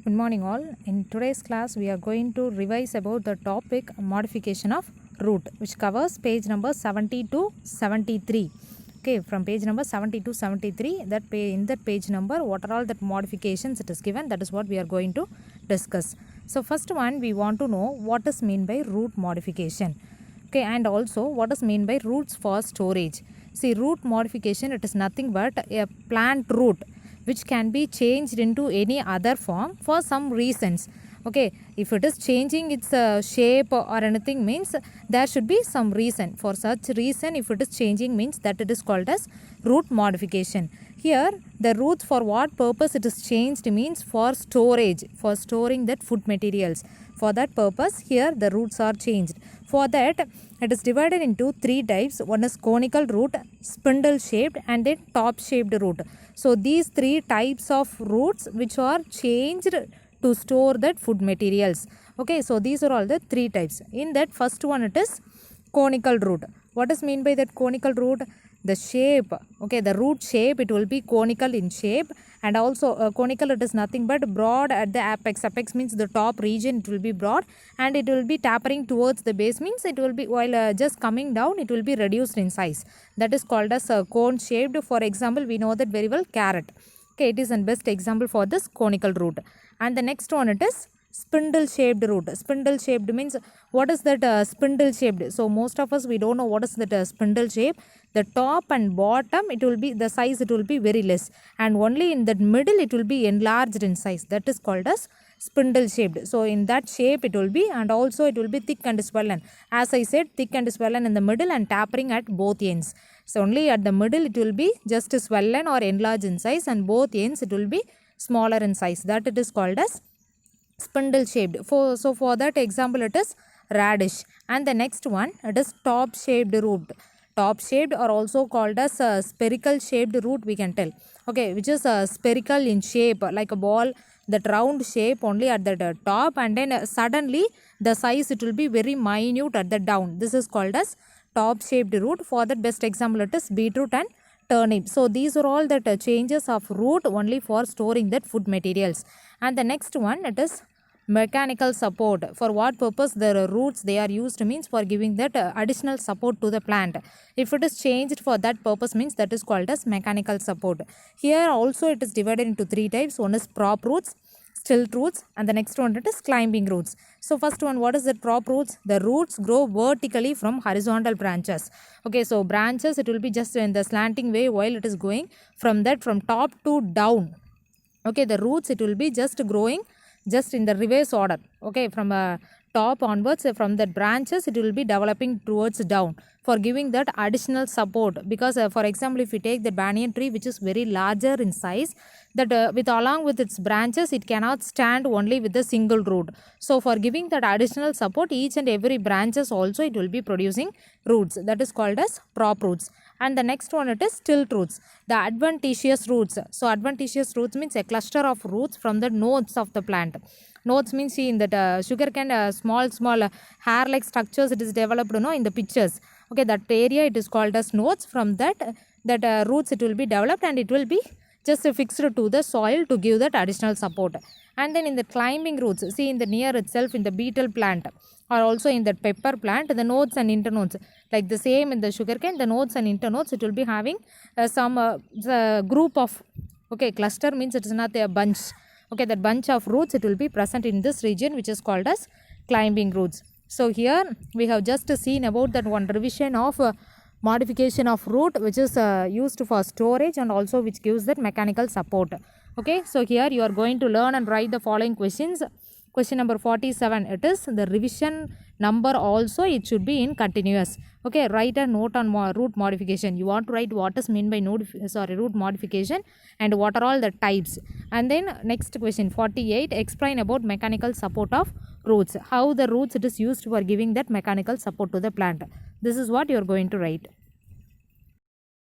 Good morning all. In today's class we are going to revise about the topic modification of root, which covers page number 70 to 73. Okay, from page number 70 to 73, in that page number what are all that modifications it is given, that is what we are going to discuss. So first one, we want to know what is mean by root modification. Okay, and also what is mean by roots for storage. See, root modification, it is nothing but a plant root which can be changed into any other form for some reasons. Okay, if it is changing its shape or anything, means there should be some reason. For such reason, if it is changing, means that it is called as root modification. Here the roots, for what purpose it is changed, means for storage, for storing that food materials. For that purpose, here the roots are changed. For that, it is divided into three types. One is conical root, spindle shaped, and then top shaped root. So these three types of roots which are changed to store that food materials. Okay, so these are all the three types. In that first one, it is conical root. What is mean by that conical root? The shape, okay, the root shape, it will be conical in shape, and also conical, it is nothing but broad at the apex. Apex means the top region, it will be broad, and it will be tapering towards the base, means it will be, while just coming down, it will be reduced in size. That is called as cone shaped. For example, we know that very well, carrot. Okay, it is the best example for this conical root. And the next one, it is spindle shaped root. Spindle shaped means, what is that spindle shaped? So most of us, we don't know what is that spindle shape. The top and bottom, it will be, the size, it will be very less, and only in that middle it will be enlarged in size. That is called as spindle shaped. So in that shape it will be, and also it will be thick and swollen. As I said, thick and swollen in the middle and tapering at both ends. So only at the middle it will be just swollen or enlarged in size, and both ends it will be smaller in size. That it is called as spindle shaped. So for that example, it is radish. And the next one, it is top shaped root. Top shaped, or also called as spherical shaped root, we can tell. Okay, which is spherical in shape, like a ball, that round shape only at the top, and then suddenly the size, it will be very minute at the down. This is called as top shaped root. For that best example, it is beetroot and turnip. So these are all that changes of root only for storing that food materials. And the next one, it is mechanical support. For what purpose the roots they are used, means for giving that additional support to the plant. If it is changed for that purpose, means that is called as mechanical support. Here also it is divided into three types. One is prop roots, stilt roots, and the next one, it is climbing roots. So first one, what is the prop roots? The roots grow vertically from horizontal branches. Okay, so branches, it will be just in the slanting way while it is going from that, from top to down. Okay, the roots, it will be just growing just in the reverse order. Okay, from top onwards, from the branches it will be developing towards down for giving that additional support. Because for example, if we take the banyan tree, which is very larger in size, that with along with its branches, it cannot stand only with a single root. So for giving that additional support, each and every branches also, it will be producing roots. That is called as prop roots. And the next one, it is stilt roots, the adventitious roots. So adventitious roots means a cluster of roots from the nodes of the plant. Nodes means, see, in that sugarcane, small hair like structures, it is developed, in the pictures. Okay, that area, it is called as nodes. From that roots, it will be developed, and it will be just fixed to the soil to give that additional support. And then in the climbing roots, see, in the near itself, in the beetle plant, or also in the pepper plant, the nodes and internodes, like the same in the sugarcane, the nodes and internodes, it will be having some group of, okay, cluster means it is not a bunch. Okay, that bunch of roots, it will be present in this region, which is called as climbing roots. So here we have just seen about that one revision of modification of root, which is used for storage, and also which gives that mechanical support. Okay, so here you are going to learn and write the following questions. Question number 47, it is the revision number also, it should be in continuous. Okay, write a note on root modification. You want to write what is meant by root modification, and what are all the types. And then next question 48, explain about mechanical support of roots. How the roots, it is used for giving that mechanical support to the plant. This is what you are going to write.